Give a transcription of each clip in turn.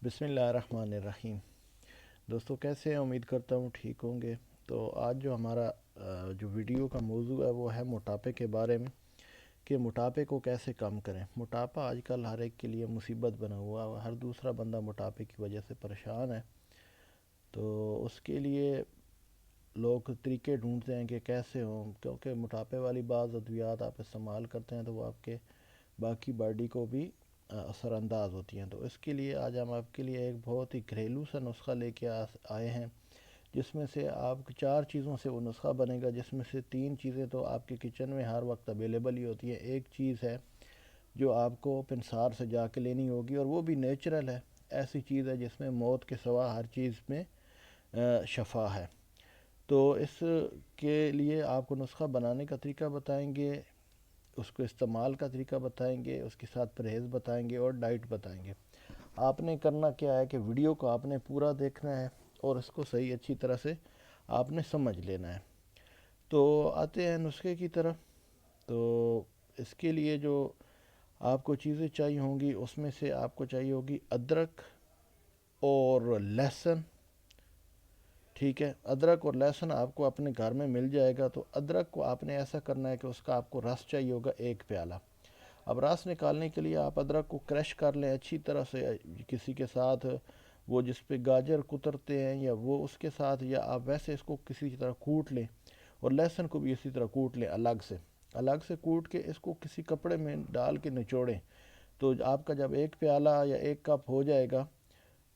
बिस्मिल्लाहिर्रहमानिर्रहीम। दोस्तों कैसे हैं? उम्मीद करता हूँ ठीक होंगे। तो आज जो हमारा जो वीडियो का मौजू है वो है मोटापे के बारे में, कि मोटापे को कैसे कम करें। मोटापा आजकल हर एक के लिए मुसीबत बना हुआ है, हर दूसरा बंदा मोटापे की वजह से परेशान है। तो उसके लिए लोग तरीके ढूंढते हैं कि कैसे हों, क्योंकि मोटापे वाली बाज़ अद्वियात आप इस्तेमाल करते हैं तो वो आपके बाकी बॉडी को भी असरअंदाज होती हैं। तो इसके लिए आज हम आपके लिए एक बहुत ही घरेलू सा नुस्खा लेके आए हैं, जिसमें से आप 4 चीज़ों से वो नुस्खा बनेगा, जिसमें से 3 चीज़ें तो आपके किचन में हर वक्त अवेलेबल ही होती हैं। एक चीज़ है जो आपको पिंसार से जाके लेनी होगी, और वो भी नेचुरल है। ऐसी चीज़ है जिसमें मौत के सिवा हर चीज़ में शफा है। तो इसके लिए आपको नुस्खा बनाने का तरीका बताएंगे, उसको इस्तेमाल का तरीका बताएंगे, उसके साथ परहेज़ बताएंगे और डाइट बताएंगे। आपने करना क्या है कि वीडियो को आपने पूरा देखना है और इसको सही अच्छी तरह से आपने समझ लेना है। तो आते हैं नुस्खे की तरफ। तो इसके लिए जो आपको चीज़ें चाहिए होंगी, उसमें से आपको चाहिए होगी अदरक और लहसुन। ठीक है, अदरक और लहसुन आपको अपने घर में मिल जाएगा। तो अदरक को आपने ऐसा करना है कि उसका आपको रस चाहिए होगा 1 प्याला। अब रस निकालने के लिए आप अदरक को क्रश कर लें अच्छी तरह से, किसी के साथ वो जिस पे गाजर कुतरते हैं या वो उसके साथ, या आप वैसे इसको किसी तरह कूट लें। और लहसुन को भी इसी तरह कूट लें, अलग से कूट के इसको किसी कपड़े में डाल के निचोड़ें। तो आपका जब 1 प्याला या 1 कप हो जाएगा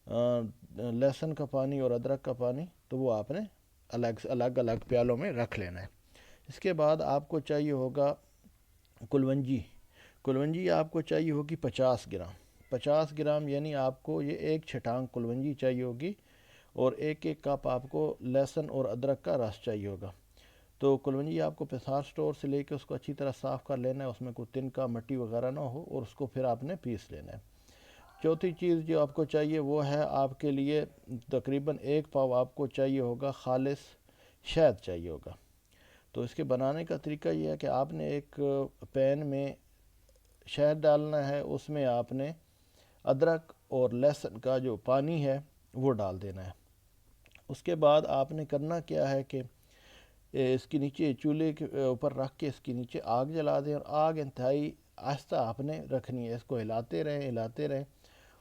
लहसुन का पानी और अदरक का पानी, तो वो आपने अलग अलग प्यालों में रख लेना है। इसके बाद आपको चाहिए होगा कुलवंजी। कुलवंजी आपको चाहिए होगी 50 ग्राम। 50 ग्राम यानी आपको ये 1 छटांग कुलवंजी चाहिए होगी, और 1 1 कप आपको लहसुन और अदरक का रस चाहिए होगा। तो कुलवंजी आपको पिसार स्टोर से लेके उसको अच्छी तरह साफ़ कर लेना है, उसमें कोई तिनका मट्टी वगैरह ना हो, और उसको फिर आपने पीस लेना है। चौथी चीज़ जो आपको चाहिए वो है आपके लिए तकरीबन 1 पाव आपको चाहिए होगा खालिस शहद चाहिए होगा। तो इसके बनाने का तरीका ये है कि आपने एक पैन में शहद डालना है, उसमें आपने अदरक और लहसुन का जो पानी है वो डाल देना है। उसके बाद आपने करना क्या है कि इसके नीचे चूल्हे के ऊपर रख के इसके नीचे आग जला दें, और आग इंतहाई आहिस्ता आपने रखनी है। इसको हिलाते रहें,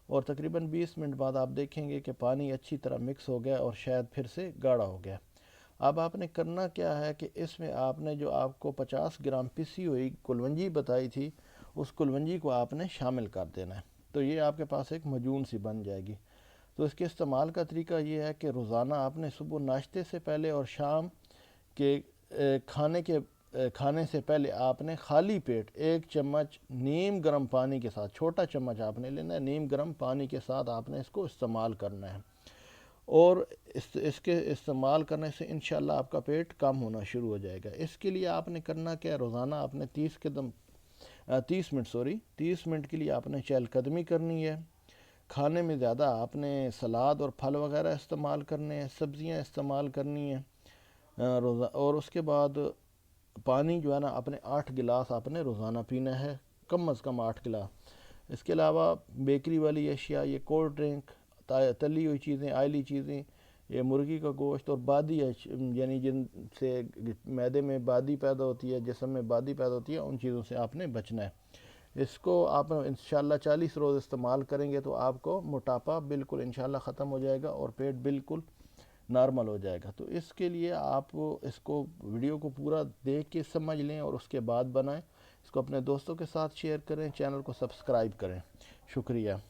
और तकरीबन 20 मिनट बाद आप देखेंगे कि पानी अच्छी तरह मिक्स हो गया और शायद फिर से गाढ़ा हो गया। अब आपने करना क्या है कि इसमें आपने जो आपको 50 ग्राम पिसी हुई कुलवंजी बताई थी, उस कुलवंजी को आपने शामिल कर देना है। तो ये आपके पास एक मजून सी बन जाएगी। तो इसके इस्तेमाल का तरीका ये है कि रोज़ाना आपने सुबह नाश्ते से पहले और शाम के खाने से पहले आपने खाली पेट 1 चम्मच नीम गर्म पानी के साथ, छोटा चम्मच आपने लेना है, नीम गर्म पानी के साथ आपने इसको इस्तेमाल करना है। और इसके इस्तेमाल करने से इंशाल्लाह आपका पेट कम होना शुरू हो जाएगा। इसके लिए आपने करना क्या है, रोज़ाना आपने 30 मिनट के लिए आपने चहलकदमी करनी है। खाने में ज़्यादा आपने सलाद और फल वगैरह इस्तेमाल करने हैं, सब्ज़ियाँ इस्तेमाल करनी हैं रोज़ा। और उसके बाद पानी जो है ना, अपने 8 गिलास आपने रोज़ाना पीना है, कम अज़ कम 8 गिलास। इसके अलावा बेकरी वाली अशिया, ये कोल्ड ड्रिंक, तली हुई चीज़ें, आयली चीज़ें, ये मुर्गी का गोश्त और बादी यानी जिनसे मैदे में बादी पैदा होती है, जिस्म में बादी पैदा होती है, उन चीज़ों से आपने बचना है। इसको आप इंशाल्लाह 40 रोज़ इस्तेमाल करेंगे तो आपको मोटापा बिल्कुल इंशाल्लाह ख़त्म हो जाएगा और पेट बिल्कुल नॉर्मल हो जाएगा। तो इसके लिए आप इसको वीडियो को पूरा देख के समझ लें और उसके बाद बनाएं। इसको अपने दोस्तों के साथ शेयर करें, चैनल को सब्सक्राइब करें। शुक्रिया।